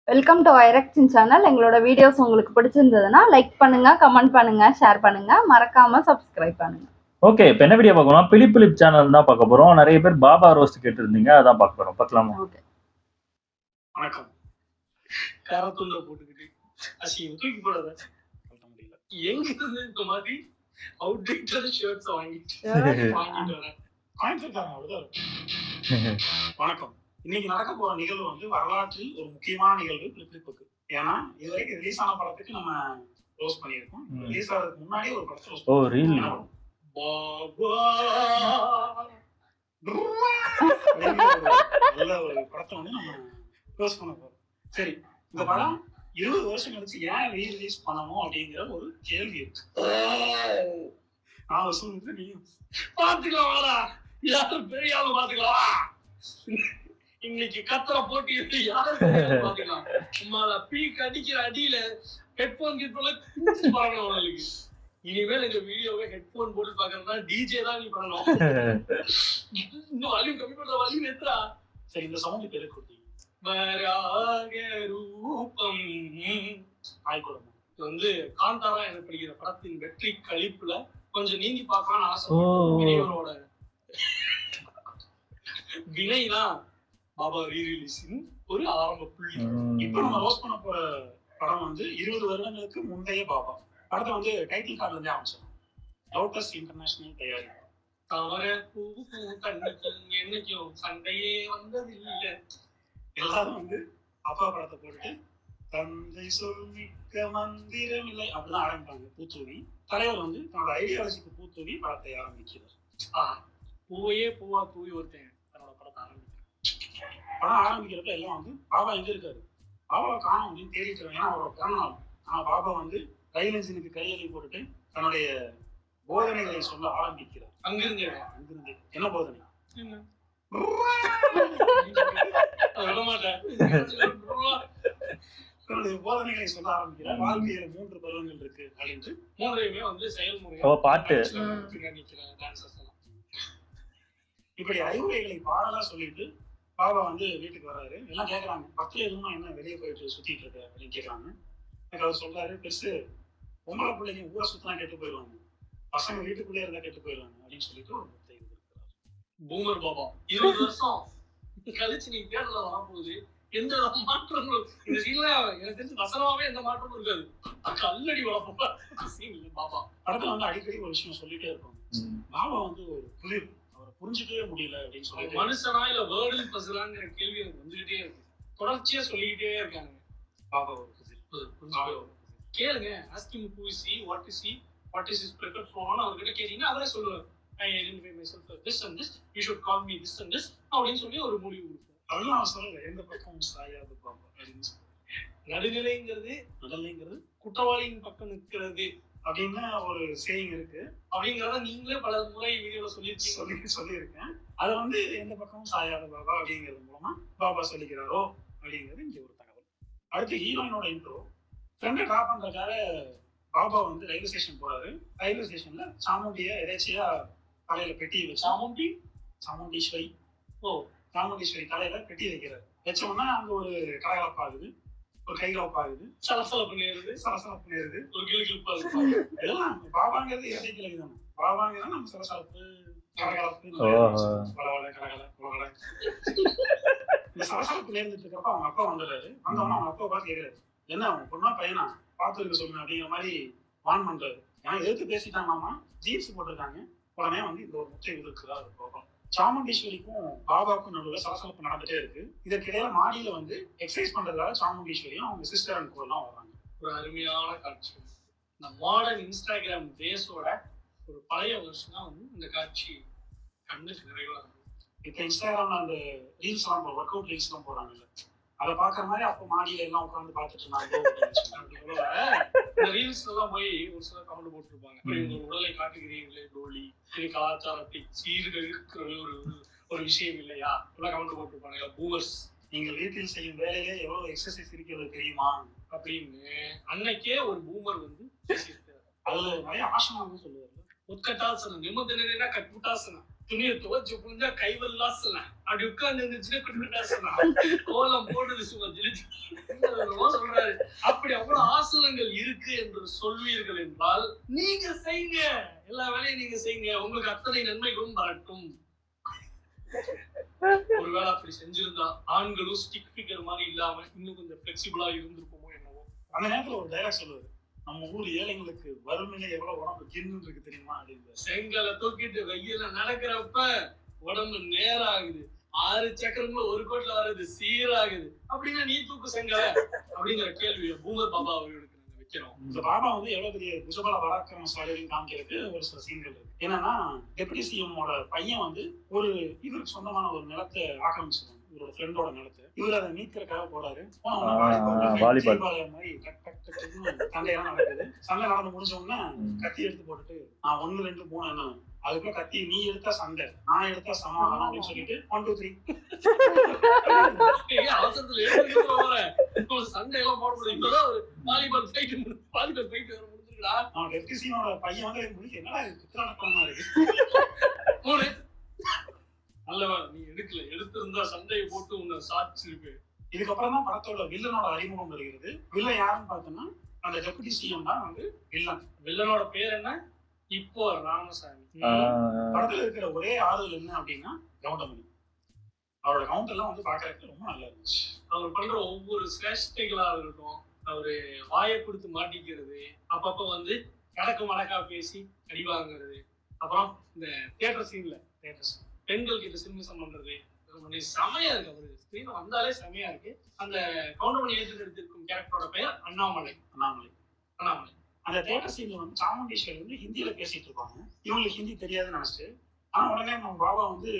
Welcome to ஐரக்ஷன் channel. எங்களோட videos உங்களுக்கு பிடிச்சிருந்ததுன்னா லைக் பண்ணுங்க, கமெண்ட் பண்ணுங்க, ஷேர் பண்ணுங்க, மறக்காம சப்ஸ்கிரைப் பண்ணுங்க. ஓகே, இப்போ என்ன வீடியோ பார்க்கலாம்? பிலிப் சேனல் தான் பார்க்க போறோம். நிறைய பேர் பாபா ரோஸ்ட் கேட்டிருந்தீங்க, அதான் பார்க்க போறோம். பார்க்கலாமா? ஓகே. வணக்கம். காரத்துள்ள போட்டுக்கிட்டு அசிங்க தூக்கி போடாத சொல்ல முடியல. எங்க இருந்து இந்த மாதிரி அவுட்டேட்டட் ஷர்ட்ஸ் வாங்கிட்டு வரேன். காய்ச்சிருக்காங்க அவ்வளவுதான். வணக்கம். இன்னைக்கு நடக்க போற நிகழ்வு வந்து வரலாற்றில் ஒரு முக்கியமான நிகழ்வு பிலிப்புக்கு. ஏன்னா இது வரைக்கும் ரிலீஸ் ஆன படத்துக்கு நம்ம ரோஸ் பண்ணியிருக்கோம். ரிலீஸ் ஆகிறதுக்கு முன்னாடியே ஒரு படத்தை ரோஸ் பண்ணிருக்கோம். நல்ல ஒரு படத்தை வந்து நம்ம ரோஸ் பண்ண போறோம். சரி, இந்த படம் 20 வருஷம் கழிச்சு ஏன் ரீரிலீஸ் பண்ணணும் அப்படிங்கிற ஒரு கேள்வி இருக்கு. நான் சொல்லுங்க, நீ பாத்துக்கலாம், யாரும் பெரிய ஆளு பாத்துக்கலாம். இன்னைக்கு கத்திர போட்டி இருக்கு, யாரும் பாத்துக்கலாம். உமால பீக் அடிக்கிற அடியில ஹெட்போன் பாருங்க. உங்களுக்கு இனிமேல் எங்க வீடியோவை ஹெட்போன் போட்டு பாக்குறதுனா டிஜே தான் நீ பண்ணணும். இன்னும் வால்யூம் கம்மி பண்ற வால்யூம் எத்தா. சரி, இந்த சவுண்ட் பேரு கொடுத்தீங்க. ரூபம் ஆய்குளம். இது வந்து காந்தாரா எனப்படுகிற படத்தின் வெற்றி கழிப்புல கொஞ்சம் நீங்கி பார்க்கலாம்னு ஆசைப்பட்டோட வினைதான் பாபா ரீரிலீஸின் ஒரு ஆரம்ப புள்ளி. இப்ப நம்ம ரோஸ் பண்ண போற படம் வந்து 20 வருடங்களுக்கு முந்தைய பாபா. படத்தை வந்து டைட்டில் கார்டுல இருந்தே ஆரம்பிச்சோம். லோட்டஸ் இன்டர்நேஷனல் தயாரிப்பு. தவற பூ கண்ணுக்கு என்னைக்கும் சண்டையே வந்தது இல்லை. எல்லாரும் வந்து அப்பா படத்தை போட்டு தந்தை சொல்மிக்க மந்திரம் இல்லை அப்படிதான் ஆரம்பிப்பாங்க. பூத்தூவி தலைவர் வந்து தன்னோட ஐடியாலஜிக்கு பூத்தூவி படத்தை ஆரம்பிக்கிறார். பூவையே பூவா தூவி ஒருத்தன் தன்னோட படத்தை ஆரம்பிக்கிறார். படம் ஆரம்பிக்கிறப்ப எல்லாம் வந்து பாபா எங்க இருக்காரு, பாபா காணும் அப்படின்னு தேடிட்டு. ஏன்னா அவரோட பிறந்தநாள். ஆனா பாபா வந்து ரயில் இன்ஜினுக்கு கையெழி போட்டுட்டு தன்னுடைய போதனைகளை சொல்ல ஆரம்பிக்கிறார். அங்கிருந்து என்ன போதனை? தன்னுடைய போதனைகளை சொல்ல ஆரம்பிக்கிறார். வாழ்க்கையில 3 பருவங்கள் இருக்கு அப்படின்ட்டு 3ஐயுமே வந்து செயல்முறை பாட்டு இப்படி அறிவுரைகளை பாடலா சொல்லிட்டு பாபா வந்து வீட்டுக்கு வர்றாரு. எல்லாம் கேட்கறாங்க, பக்கத்துல எதுவும் என்ன வெளியே போயிட்டு சுத்திட்டு இருக்க அப்படின்னு கேட்கறாங்க. எனக்கு அவர் சொல்றாரு, பெருசு பொம்பளை பிள்ளைங்க ஊரை சுத்தனா கெட்டு போயிடுவாங்க, பசங்க வீட்டுக்குள்ளே இருந்தா கெட்டு போயிடுவாங்க அப்படின்னு சொல்லிட்டு ஒரு முத்தை இருக்கிறார். பூமர் பாபா 20 வருஷம் கழிச்சு நீ தேடல வரப்போகுது. எந்த மாற்றங்களும் இந்த சீன்ல எனக்கு தெரிஞ்சு வசனமாவே எந்த மாற்றமும் இருக்காது. கல்லடி வளர்ப்பா பாபா. படத்துல வந்து அடிக்கடி ஒரு விஷயம் சொல்லிட்டே இருக்கும். பாபா வந்து ஒரு புதிர், அவரை புரிஞ்சுக்கவே முடியல அப்படின்னு சொல்லி மனுஷனா இல்ல வேர்டு பசலாங்கிற கேள்வி எனக்கு வந்துகிட்டே இருக்கு. தொடர்ச்சியா சொல்லிக்கிட்டே இருக்காங்க. பாபா ஒரு புதிர் கேளுங்க. Asking who is he, what is he, what is his preferred form அவர்கிட்ட கேட்டீங்கன்னா அவரே சொல்லுவார். I identify myself as this and this, you should call me this and this அப்படின்னு சொல்லி ஒரு முடிவு கொடுப்போம். அதெல்லாம் சொல்லுங்க, எந்த பக்கம் சாயாது பாபா அப்படின்னு சொல்லி. நடுநிலைங்கிறது குற்றவாளியின் பக்கம் நிற்கிறது அப்படின்னு ஒரு சேயிங் இருக்கு. அப்படிங்கிறத நீங்களே பல முறை வீடியோல சொல்லியிருக்கேன். அதை வந்து எந்த பக்கமும் சாயாத பாபா அப்படிங்கிறது மூலமா பாபா சொல்லிக்கிறாரோ அப்படிங்கிறது இங்க ஒரு தகவல். அடுத்து ஹீரோயினோட இன்ட்ரோ. ஃப்ரெண்டை ட்ராப் பண்றதுக்காக பாபா வந்து ரயில்வே ஸ்டேஷன் போறாரு. ரயில்வே ஸ்டேஷன்ல சாமுண்டிய எதாச்சியா தலையில பெட்டி வச்சு சாமுண்டீஸ்வரி தலையில பெட்டி வைக்கிறாரு. வச்சோம்னா அங்க ஒரு கலகலப்பாகுது, ஒரு கைகலப்பாகுது, சலசலப்பு நேருது, ஒரு கிளுகிழப்பா இருக்கு. இதெல்லாம் பாபாங்கிறது இரட்டை கிழக்கு தானே. பாபாங்கிறது நம்ம சலசலப்பு, கலகலப்பு, கலகல. இந்த சலசலப்பு நேர்ந்துட்டு இருக்கப்ப அவங்க அப்பா வந்துடுறாரு. வந்தவொன்னா அவங்க அப்பா பார்த்து கேட்கிறாரு, என்ன அவங்க பொண்ணா பையனா பார்த்து இருக்க சொல்லுங்க அப்படிங்கிற மாதிரி வான் பண்றாரு. ஏன்னா எதிர்த்து பேசிட்டாங்களாமா, ஜீன்ஸ் போட்டிருக்காங்க. உடனே வந்து இந்த ஒரு முச்சை இருக்கிறார் கோபம். சாமுண்டீஸ்வரிக்கும் பாபாவுக்கும் நடுவில் சலசலப்பு நடந்துட்டே இருக்கு. இதற்கிடையில மாடியில வந்து எக்ஸசைஸ் பண்றதுக்காக சாமுண்டீஸ்வரியும் அவங்க சிஸ்டர் அண்ட் கோலாம் வர்றாங்க. ஒரு அருமையான காட்சி. இந்த மாடர்ன் இன்ஸ்டாகிராம் பேஸோட ஒரு பழைய வருஷம்னா வந்து இந்த காட்சி கண்ணுக்கு நிறைவா இருக்கு. இப்ப இன்ஸ்டாகிராம்ல அந்த ரீல்ஸ் எல்லாம் ஒர்க் அவுட் ரீல்ஸ் எல்லாம் போறாங்கல்ல, அதை பாக்குற மாதிரி அப்ப மாடியில எல்லாம் உட்காந்து பாத்துட்டு இருந்தாங்க. ரீல்ஸ் எல்லாம் போய் ஒரு சில கமெண்ட் போட்டுருப்பாங்க, உடலை காட்டுகிறீர்களே டோலி, இது கலாச்சாரத்தை சீர்கிற ஒரு விஷயம் இல்லையா எல்லாம் கமெண்ட் போட்டுருப்பாங்க. பூவர்ஸ், நீங்கள் வீட்டில் செய்யும் வேலையிலே எவ்வளவு எக்ஸசைஸ் இருக்கிறது தெரியுமா அப்படின்னு அன்னைக்கே ஒரு பூமர் வந்து பேசியிருக்காரு. அதுல நிறைய ஆசனம் சொல்லுவாரு. உட்கட்டாசனம், நிமிர்ந்த நிலைனா கட்புட்டாசனம், துணியை துவைச்சு புரிஞ்சா கைவெல்லாம் சொல்லலாம். அப்படி உட்கார்ந்து இருந்துச்சுன்னா குடும்பத்தா சொல்லலாம். கோலம் போடுறது சும்மா சொல்றாரு. அப்படி அவ்வளவு ஆசனங்கள் இருக்கு என்று சொல்வீர்கள் என்றால் நீங்க செய்யுங்க, எல்லா வேலையும் நீங்க செய்யுங்க, உங்களுக்கு அத்தனை நன்மைகளும் வரட்டும். ஒருவேளை அப்படி செஞ்சிருந்தா ஆண்களும் ஸ்டிக் ஃபிகர் மாதிரி இல்லாம இன்னும் கொஞ்சம் பிளெக்சிபிளா இருந்திருக்குமோ என்னவோ. அந்த நேரத்துல ஒரு டைலாக் சொல்லுவாரு, நம்ம ஊர் ஏழைங்களுக்கு வறுமையில எவ்வளவு உடம்பு கின்னு இருக்கு தெரியுமா அப்படின்னு. செங்கலை தூக்கிட்டு வெயில நடக்கிறப்ப உடம்பு நேராகுது, 6 சக்கரங்களும் ஒரு கோட்ல வர்றது சீராகுது. அப்படின்னா நீ தூக்கு செங்கலை அப்படிங்கிற கேள்வியை பூமர் பாபா அவர்களுக்கு நாங்க வைக்கிறோம். இந்த பாபா வந்து எவ்வளவு பெரிய புஜபல பராக்கிரமசாலின்னு காமிக்கிறதுக்கு ஒரு சில சீன்கள் இருக்கு. என்னன்னா டெபுட்டி சிஎம்மோட பையன் வந்து ஒரு இவருக்கு சொந்தமான ஒரு நிலத்தை ஆக்கிரமிச்சிருவாங்க, இவரோட ஃப்ரெண்டோட நிலத்தை. இவர் அதை மீட்கிறதுக்காக போறாரு. வாலிபால் மாதிரி சண்டையெல்லாம் நடக்குது. சண்டை நடந்து முடிஞ்ச உடனே கத்தி எடுத்து போட்டுட்டு நான் 1 2 3 என்ன அதுக்குள்ள கத்தி நீ எடுத்தா சண்டை, நான் எடுத்தா சமாதானம் அப்படின்னு சொல்லிட்டு 1 2 3 அவசரத்துல சண்டை எல்லாம் போட முடியும். இப்பதான் ஒரு வாலிபால் ஃபைட் வர முடிஞ்சிருக்கா. அவன் டெப்டி சிஎம்மோட பையன் வந்து முடிக்க என்னடா குத்திராட்டமா இருக்கு. நல்லவா நீ எடுத்திருந்தா சண்டையை போட்டு உன்னை சாச்சிருக்கு. இதுக்கப்புறம் தான் படத்தோட வில்லனோட அறிமுகம் வருகிறது. வில்லன் யாருன்னு பார்த்தோம்னா அந்த டெபுட்டி சிஎம் தான் வந்து வில்லன். வில்லனோட பேர் என்ன? இப்போ ராமசாமி. படத்துல இருக்கிற ஒரே ஆறுதல் என்ன அப்படின்னா கவுண்டமணி. அவரோட கவுண்ட் எல்லாம் வந்து பாக்குறதுக்கு ரொம்ப நல்லா இருந்துச்சு. அவர் பண்ற ஒவ்வொரு சேஷ்டைகளா இருக்கட்டும், அவரு வாயை கொடுத்து மாட்டிக்கிறது, அப்பப்ப வந்து கடக்கு மடக்கா பேசி அடி வாங்குறது, அப்புறம் இந்த தியேட்டர் சீன்ல பெண்கள் கிட்ட சிம்மிசம் பண்றது செமையா இருக்கு. அவரு ஸ்கிரீன் வந்தாலே செமையா இருக்கு. அந்த கவுண்டமணி எடுத்திருக்கும் கேரக்டரோட பெயர் அண்ணாமலை. அந்த தியேட்டர் சீன்ல வந்து சாமுண்டீஸ்வரி வந்து ஹிந்தியில பேசிட்டு இருப்பாங்க. இவங்களுக்கு ஹிந்தி தெரியாதுன்னு நினைச்சிட்டு, ஆனா உடனே நம்ம பாபா வந்து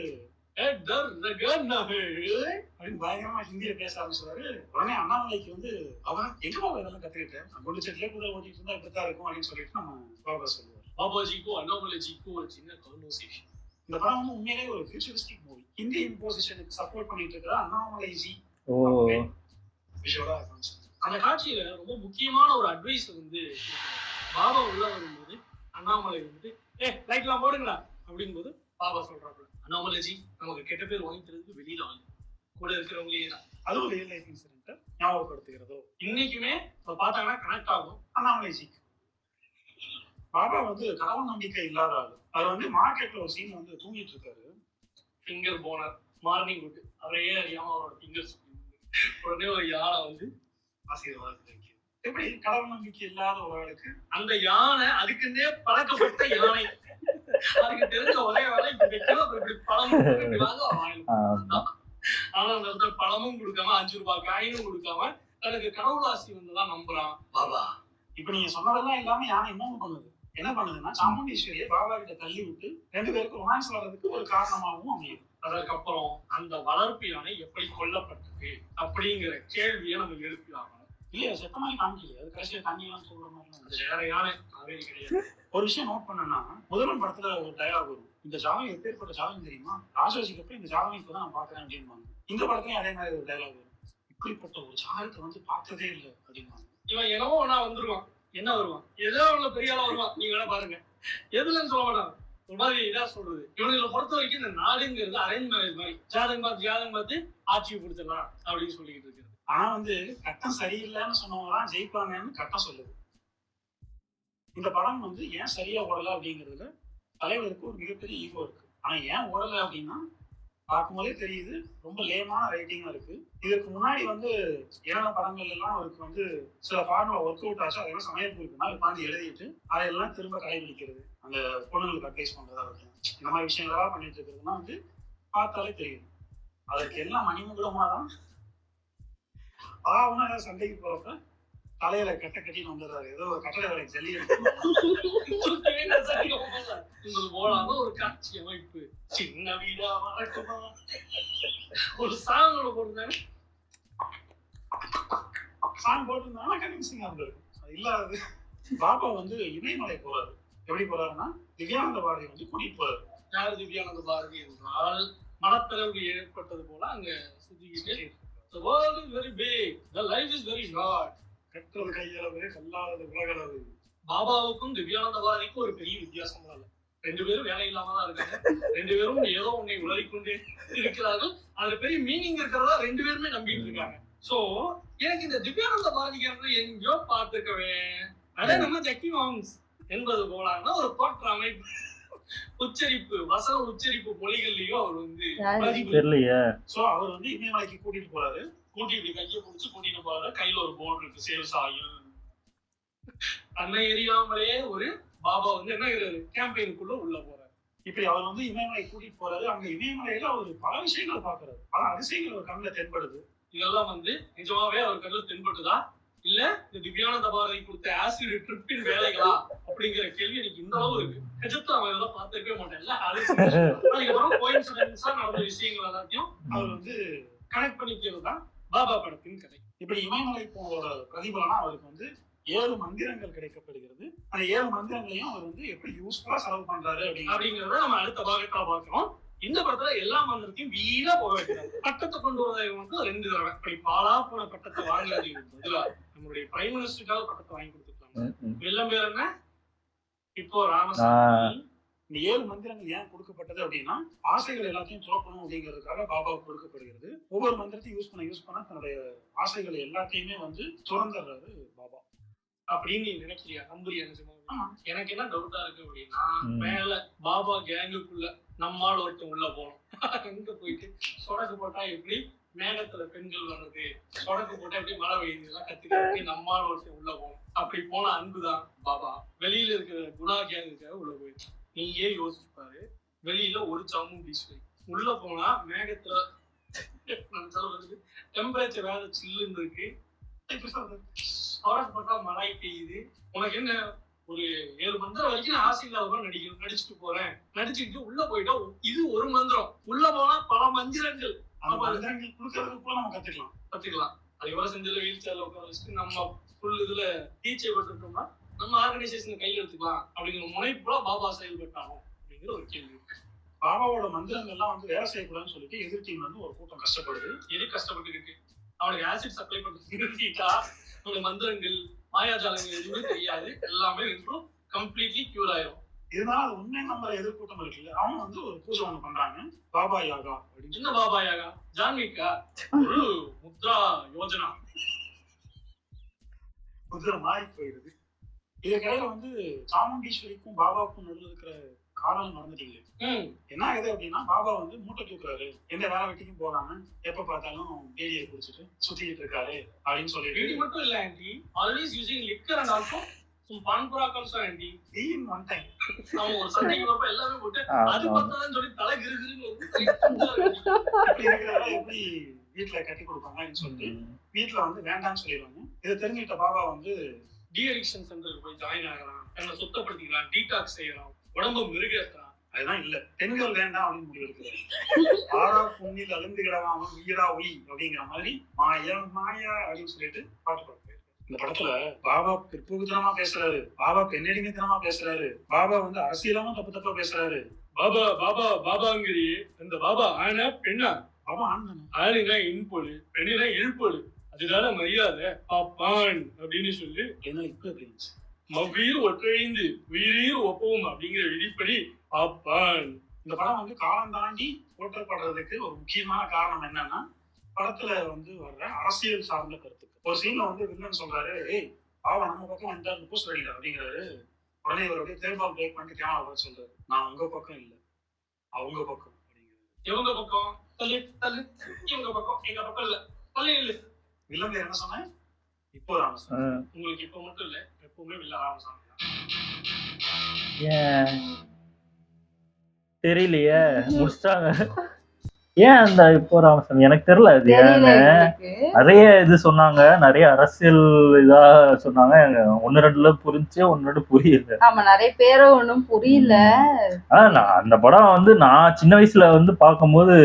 பயங்கரமா ஹிந்தியில பேச ஆரம்பிச்சாரு. உடனே அண்ணாமலைக்கு வந்து அவன் எங்க பாபா இதெல்லாம் கத்துக்கிட்டேன், குண்டு செட்லயே கூட ஓட்டிட்டு இருந்தா இப்படித்தான் இருக்கும் அப்படின்னு சொல்லிட்டு நம்ம பாபா சொல்லுவார். பாபாஜிக்கும் அண்ணாமலைஜிக்கும் ஒரு சின்ன கான்வர்சேஷன். இந்த படம் வந்து உண்மையிலேயே ஒரு ஃபியூச்சரிஸ்டிக் மூவி. ஹிந்தி இம்போசிஷனுக்கு சப்போர்ட் பண்ணிட்டு இருக்கிற அண்ணாமலை ஜி விஷுவலா காமிச்சு. அந்த காட்சியில ரொம்ப முக்கியமான ஒரு அட்வைஸ் வந்து பாபா உள்ள வரும்போது அண்ணாமலை வந்துட்டு லைட் எல்லாம் போடுங்களா அப்படின் போது பாபா சொல்றாப்புல, அண்ணாமலைஜி நமக்கு கெட்ட பேர் வாங்கி தரதுக்கு வெளியில வாங்க கூட இருக்கிறவங்களே தான். அது ஒரு ரியல் லைஃப் இன்சிடென்ட் ஞாபகப்படுத்துகிறதோ இன்னைக்குமே பார்த்தாங்கன்னா கனெக்ட் ஆகும். அண்ணாமலைஜி பாபா வந்து கடவுள் நம்பிக்கை இல்லாத ஆளு. அவர் வந்து மார்க்கெட்ல ஒரு சீன் வந்து தூங்கிட்டு இருக்காரு. ஃபிங்கர் போனர் மார்னிங் விட்டு அவரையே அறியாம அவரோட ஃபிங்கர்ஸ் உடனே ஒரு யானை வந்து ஆசீர்வாதம். எப்படி கடவுள் நம்பிக்கை இல்லாத ஒரு ஆளுக்கு அந்த யானை அதுக்குன்னே பழக்கப்பட்ட யானை, அதுக்கு தெரிஞ்ச ஒரே வேலை இப்படி பழம் ஆனா அந்த இடத்துல பழமும் கொடுக்காம 5 ரூபாய் காயினும் கொடுக்காம தனக்கு கடவுளாசி வந்துதான் நம்புறான் பாபா. இப்ப நீங்க சொன்னதெல்லாம் எல்லாமே யானை இன்னொன்னு பண்ணுது. என்ன பண்ணுதுன்னா சாமுண்டீஸ்வரியை பாபா கிட்ட தள்ளி விட்டு 2 பேருக்கும் ரொமான்ஸ் வர்றதுக்கு ஒரு காரணமாகவும் அமையும். அதற்கப்புறம் அந்த வளர்ப்பு யானை எப்படி கொல்லப்பட்டது அப்படிங்கிற கேள்வியை நம்ம எழுப்பி ஆகணும். இல்லையா செத்த மாதிரி காமிக்கலையே, அது கடைசியா தண்ணியெல்லாம் சொல்ற மாதிரி வேற யானை காவேரி கிடையாது. ஒரு விஷயம் நோட் பண்ணனா முதல்வன் படத்துல ஒரு டயலாக் வரும், இந்த ஜாதகம் எப்பேற்பட்ட ஜாதகம் தெரியுமா, ராஜாஜிக்கு அப்புறம் இந்த ஜாதகம் இப்பதான் நான் பாக்குறேன் அப்படின்பாங்க. இந்த படத்துலயும் அதே மாதிரி ஒரு டயலாக் வரும், இப்படிப்பட்ட ஒரு ஜாதகத்தை வந்து பார்த்ததே இல்லை அப்படின்பாங்க. இவன் என்னவோ ஒன்னா வந்துருவான், என்ன வருவான், ஏதோ ஒண்ணு பெரிய ஆளா வருவான், நீங்க வேணா பாருங்க. எதுலன்னு சொல்ல மாட்டாங்க, ஒரு மாதிரி இதா சொல்றது. இவங்களை பொறுத்த வரைக்கும் இந்த நாடுங்கிறது அரேஞ்ச் மேரேஜ் மாதிரி, ஜாதகம் பார்த்து ஆட்சியை பிடிச்சிடலாம் அப்படின்னு சொல்லிக்கிட்டு இருக்கு. ஆனா வந்து கட்டம் சரியில்லைன்னு சொன்னவங்கதான் ஜெயிப்பாங்கன்னு கட்டம் சொல்லுது. இந்த படம் வந்து ஏன் சரியா ஓடல அப்படிங்கிறதுல தலைவருக்கு ஒரு மிகப்பெரிய ஈகோ இருக்கு. ஆனா ஏன் ஓடல அப்படின்னா பார்க்கும்போதே தெரியுது, ரொம்ப லேமான ரைட்டிங்கா இருக்கு. இதுக்கு முன்னாடி வந்து என்னென்ன படங்கள் எல்லாம் அவருக்கு வந்து சில ஃபார்முலா ஒர்க் அவுட் ஆச்சு, அதெல்லாம் சமையல் இருக்குன்னா உட்காந்து எழுதிட்டு அதையெல்லாம் திரும்ப கடைபிடிக்கிறது, அந்த பொண்ணுங்களுக்கு அட்வைஸ் பண்றதா இருக்கும், இந்த மாதிரி விஷயங்களெல்லாம் பண்ணிட்டு இருக்கிறதுனா வந்து பார்த்தாலே தெரியுது. அதற்கு எல்லாம் மணிமுகமா தான் ஆவனா சண்டைக்கு போறப்ப தலையில கட்ட கட்டின்னு வந்துடுறாரு, ஏதோ ஒரு கட்டளை வேலை ஜல்லி போலாம ஒரு காட்சி அமைப்பு, சின்ன வீடா வழக்கமா ஒரு சாங் போட்டிருந்தாங்க, சாங் போட்டிருந்தாங்கன்னா கன்வின்சிங்கா இருந்திருக்கும். அது இல்லாதது பாபா வந்து இமயமலை போறாரு. எப்படி போறாருன்னா திவ்யானந்த பாரதி வந்து கூட்டிட்டு போறாரு. யார் திவ்யானந்த பாரதி என்றால் மனப்பிறகு ஏற்பட்டது போல அங்க சுத்திக்கிட்டு, the world is very big, the life is very short, கற்றது கையளவு கல்லாதது உலகளவு. பாபாவுக்கும் திவ்யானந்த பாரதிக்கும் ஒரு பெரிய வித்தியாசம் இல்லை. 2 பேரும் வேலை இல்லாம தான் இருக்காங்க. 2 பேரும் ஏதோ ஒன்னை உளறிக்கொண்டு இருக்கிறார்கள். அதுல பெரிய மீனிங் இருக்கிறதா 2 பேருமே நம்பிட்டு இருக்காங்க. சோ எனக்கு இந்த திவ்யானந்த பாரதியார் எங்கேயோ பார்த்துக்கவே அதே நம்ம ஜக்கி மாம்ஸ் என்பது போலான ஒரு தோற்ற அமைப்பு உச்சரிப்பு வசன உச்சரிப்பு மொழிகள்லயும் அவர் வந்து தெரியலையே. சோ அவர் வந்து இமயமலைக்கு கூட்டிட்டு போறாரு. கூட்டிட்டு கையை பிடிச்சு கூட்டிட்டு போறாரு. கையில ஒரு போர்டு இருக்கு, சேல்ஸ் ஆயில். தன்னை எரியாமலே ஒரு பாபா வந்து என்ன கேம்பெயினுக்குள்ள உள்ள போறாரு. இப்படி அவர் வந்து இமயமலை கூட்டிட்டு போறாரு. அங்க இமயமலையில அவர் பல விஷயங்களை பாக்குறாரு, பல அதிசயங்கள் அவர் கண்ணுல தென்படுது. இதெல்லாம் வந்து நிஜமாவே அவர் கண்ணுல தென்பட்டுதா இல்ல இந்த திவ்யானந்த பாரதி கொடுத்த ஆசிட் ட்ரிப்பின் வேலைகளா அப்படிங்கிற கேள்வி எனக்கு இந்த அளவு இருக்கு. நிஜத்தை அவன் இதெல்லாம் பார்த்துக்கவே மாட்டேன்ல. அதுக்கப்புறம் கோயின்சிடென்ஸா நடந்த விஷயங்கள் எல்லாத்தையும் அவர் வந்து கனெக்ட் பண்ணிக்கிறது தான் பாபா படத்தின் கதை. இப்படி இமயமலை போற பிரதிபலனா அவருக்கு வந்து 7 மந்திரங்கள் கிடைக்கப்படுகிறது. அந்த 7 மந்திரங்களையும் அவர் வந்து எப்படி யூஸ்ஃபுல்லா செலவு பண்றாரு அப்படிங்கறத நம்ம அடுத்த பாகத்துல பார்க்கிறோம். இந்த படத்துல எல்லா மந்திரத்தையும் வீடா போக வைக்கிறாங்க. பட்டத்தை கொண்டு வரதை வந்து 2 தடவை இப்படி பாலா போன பட்டத்தை வாங்காது பதிலா நம்மளுடைய பிரைம் மினிஸ்டருக்காக பட்டத்தை வாங்கி கொடுத்துருக்காங்க. வெள்ளம் பேர் என்ன இப்போ ராமசாமி. இந்த 7 மந்திரங்கள் ஏன் கொடுக்கப்பட்டது அப்படின்னா ஆசைகள் எல்லாத்தையும் துறக்கணும் அப்படிங்கிறதுக்காக பாபாவுக்கு கொடுக்கப்படுகிறது. ஒவ்வொரு மந்திரத்தையும் யூஸ் பண்ண தன்னுடைய ஆசைகள் எல்லாத்தையுமே வந்து துறந்துடுறாரு பாபா. அப்படின்னு நீ நினைக்கிறியா? நம்புறியா? எனக்கு என்ன டவுட்டா இருக்கு அப்படின்னா, மேல பாபா கேங்குக்குள்ள நம்மால் ஒருத்தன் உள்ள போனோம். அங்க போயிட்டு சொடக்கு போட்டா எப்படி மேகத்துல பெண்கள் வர்றது, சொடக்கு போட்டா எப்படி மழை பெய்யுது எல்லாம் கத்துக்கிறதுக்கு நம்மால் ஒருத்தன் உள்ள போனோம். அப்படி போன அன்புதான் பாபா வெளியில இருக்கிற குணா கேங்குக்காக உள்ள போயிருக்கு. நீயே யோசிப்பாரு, வெளியில ஒரு சாமுண்டீஸ்வரி உள்ள போனா மேகத்துல டெம்பரேச்சர் வேற சில்லுன்னு இருக்கு, பட்டா மழை பெய்யுது. உனக்கு என்ன ஒரு 7 மந்திரம் வரைக்கும் நான் ஆசை இல்லாத நடிக்கணும், நடிச்சுட்டு போறேன். நடிச்சுட்டு உள்ள போயிட்டா இது ஒரு மந்திரம், உள்ள போனா பல மந்திரங்கள் கொடுக்கறதுக்கு கூட நம்ம கத்துக்கலாம். அது எவ்வளவு செஞ்சதுல வீல் சேர்ல உட்கார வச்சுட்டு நம்ம ஃபுல் இதுல டீச்சர் பட்டுட்டோம்னா நம்ம ஆர்கனைசேஷன் கையில் எடுத்துக்கலாம் அப்படிங்கிற முனைப்புல பாபா செயல்பட்டானோ அப்படிங்கிற ஒரு கேள்வி இருக்கு. பாபாவோட மந்திரங்கள்லாம் வந்து வேலை செய்யக்கூடாதுன்னு சொல்லிட்டு எதிர் டீம் வந்து ஒரு கூட்டம் கஷ்டப்படுது. எது கஷ்டப்பட்டு இருக்கு? அவனுக்கு ஆசிட் சப்ளை பண்றது நிறுத்திட்டா அவனுக்கு மந்திரங்கள் மாயாஜாலங்கள் எதுவுமே தெரியாது, எல்லாமே இன்றும் கம்ப்ளீட்லி கியூர் ஆயிரும். இதனால அது உண்மை நம்ம எதிர்கூட்டம் இருக்குல்ல, அவங்க வந்து ஒரு பூஜை ஒண்ணு பண்றாங்க, பாபா யாகா அப்படின்னு. என்ன பாபா யாகா? ஜான்விகா ஒரு முத்ரா யோஜனா முத்ரா மாறி போயிடுது. இதுக்கிடையில வந்து சாமுண்டீஸ்வரிக்கும் பாபாவுக்கும் நடுவில் இருக்கிற காலம் நடந்துட்டீங்க. என்ன ஆகுது அப்படின்னா, பாபா வந்து மூட்டை தூக்குறாரு, எந்த வேலை வெட்டிக்கும் போகாம எப்ப பார்த்தாலும் பேடியை குடிச்சிட்டு சுத்திட்டு இருக்காரு அப்படின்னு சொல்லிட்டு. பேடி மட்டும் இல்ல aunty, always using liquor and also some பான்புராக் also aunty. in one time அவன் ஒரு சண்டைக்கு வரப்ப எல்லாமே போட்டு அது பார்த்தாதான் சொல்லி தலை கிருகிருன்னு அப்படி இருக்கிறத எப்படி வீட்டுல கட்டி கொடுப்பாங்கன்னு சொல்லிட்டு வீட்டுல வந்து வேண்டாம்னு சொல்லிடுவாங்க. இதை தெரிஞ்சுக்கிட்ட பாபா வந்து டி அடிக்ஷன் சென்டருக்கு போய் ஜாயின் ஆகிறான், தன்னை சுத்தப்படுத்திக்கிறான், டீடாக்ஸ் செய்யறான், உடம்பு மெருகேற்றான். அதுதான் இல்ல, பெண்கள் வேண்டாம் அப்படின்னு முடிவு எடுக்கிறாரு. ஆறா புண்ணில் அழுந்து கிடவாம உயிரா உய் அப்படிங்கிற மாதிரி மாயா மாயா அப்படின்னு சொல்லிட்டு பாட்டு பாடுறாரு. இந்த படத்துல பாபா பிற்போக்குத்தனமா பேசுறாரு, பாபா பெண்ணடிமைத்தனமா பேசுறாரு, பாபா வந்து அரசியலாம தப்பு தப்பா பேசுறாரு. பாபா பாபா பாபாங்கிரி இந்த பாபா ஆனா பெண்ணா? பாபா ஆண் தானே. ஆணுனா இன்பொழு, பெண்ணுனா இழுப்பொழு, அதுதான மரியாதை பாப்பான் அப்படின்னு சொல்லி என்ன இப்ப எப்படி மவ்வீர் ஒற்றைந்து உயிரீர் ஒப்பவும் அப்படிங்கிற விதிப்படி பாப்பான். இந்த படம் வந்து காலம் தாண்டி போற்றப்படுறதுக்கு ஒரு முக்கியமான காரணம் என்னன்னா, படத்துல வந்து வர்ற அரசியல் சார்ந்த கருத்துக்கு. ஒரு சீன்ல வந்து வில்லன் சொல்றாரு, ஏய் பாவா நம்ம பக்கம் வந்துட்டாரு பூஸ் அடிக்கல அப்படிங்கிறாரு. உடனே இவருடைய தேர்தல் பிரேக் பண்ணிட்டு கேமரா சொல்றாரு, நான் உங்க பக்கம் இல்ல அவங்க பக்கம் அப்படிங்கிறாரு. இவங்க பக்கம் தள்ளு தள்ளு, இவங்க பக்கம் எங்க பக்கம் இல்ல தள்ளு இல்ல. வில்லன் என்ன சொன்னேன்? இப்போ ராமசாமி உங்களுக்கு இப்ப மட்டும் இல்ல, எப்பவுமே வில்ல ராமசாமி தெரியலையே முடிச்சிட்டாங்க. ஏன் அந்த இப்போ ராமசாமி எனக்கு தெரியல. அது ஏன்னு நிறைய இது சொன்னாங்க, நிறைய அரசியல் இதா சொன்னாங்க. 1-2 புரிஞ்சு 1-2 புரியல. ஆமா, நிறைய பேரு ஒண்ணும் புரியல. நான் அந்த படம் வந்து நான் சின்ன வயசுல வந்து பார்க்கும்போது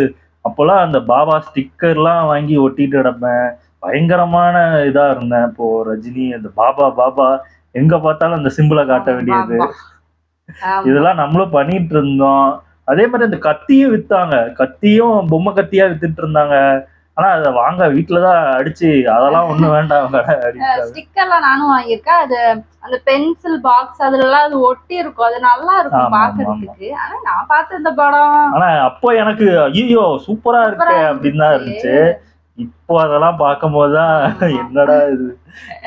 அப்போல்லாம் அந்த பாபா ஸ்டிக்கர்லாம் வாங்கி ஒட்டிட்டு கிடப்பேன், பயங்கரமான இதா இருந்தேன். இப்போ ரஜினி அந்த பாபா பாபா எங்க பார்த்தாலும் அந்த சிம்பிளை காட்ட வேண்டியது, இதெல்லாம் நம்மளும் பண்ணிட்டு இருந்தோம். அதே மாதிரி அந்த கத்தியும் வித்தாங்க, கத்தியும் பொம்மை கத்தியா வித்துட்டு இருந்தாங்க. ஆனா அதை வாங்க வீட்டுலதான் அடிச்சு அதெல்லாம் ஒண்ணும் வேண்டாம் அடிக்காது. ஸ்டிக்கர்லாம் நானும் வாங்கியிருக்கேன். அது அந்த பென்சில் பாக்ஸ் அதுலலாம் அது ஒட்டி இருக்கும். அது நல்லா இருக்கும் ஆமா, பாக்குறதுக்கு. ஆனா நான் பார்த்த இந்த படம் ஆனா அப்போ எனக்கு ஐயோ சூப்பரா சூப்பரா இருக்கே அப்படின்னு தான் இருந்துச்சு. இப்போ அதெல்லாம் பார்க்கும் போதுதான் என்னடா இது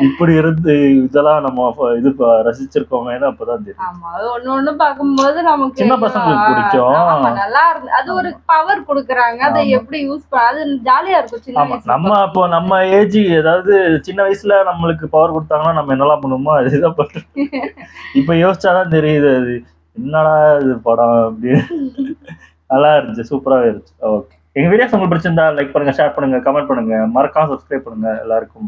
இப்படி இருந்து இதெல்லாம் நம்ம இது ரசிச்சிருக்கோமேன்னு அப்பதான் தெரியும். ஆமா அது ஒண்ணு பார்க்கும்போது நமக்கு சின்ன பசங்களுக்கு பிடிக்கும். ஆமா நல்லா இருந்து அது ஒரு பவர் கொடுக்குறாங்க. அதை எப்படி யூஸ் அது ஜாலியா இருக்கும் சின்ன ஆமா வயசுல. நம்ம அப்போ நம்ம ஏஜ் ஏதாவது சின்ன வயசுல நம்மளுக்கு பவர் கொடுத்தாங்கன்னா நம்ம என்னெல்லாம் பண்ணுமோ அதுதான் பண்றோம். இப்ப யோசிச்சாதான் தெரியுது அது என்னடா இது படம் அப்படின்னு. நல்லா இருந்துச்சு, சூப்பராகவே இருந்துச்சு. ஓகே, எங்க வீடியோஸ் உங்களுக்கு பிடிச்சிருந்தா லைக் பண்ணுங்க, ஷேர் பண்ணுங்க, கமெண்ட் பண்ணுங்க, மறக்காம சப்ஸ்கிரைப் பண்ணுங்க. எல்லாருக்கும்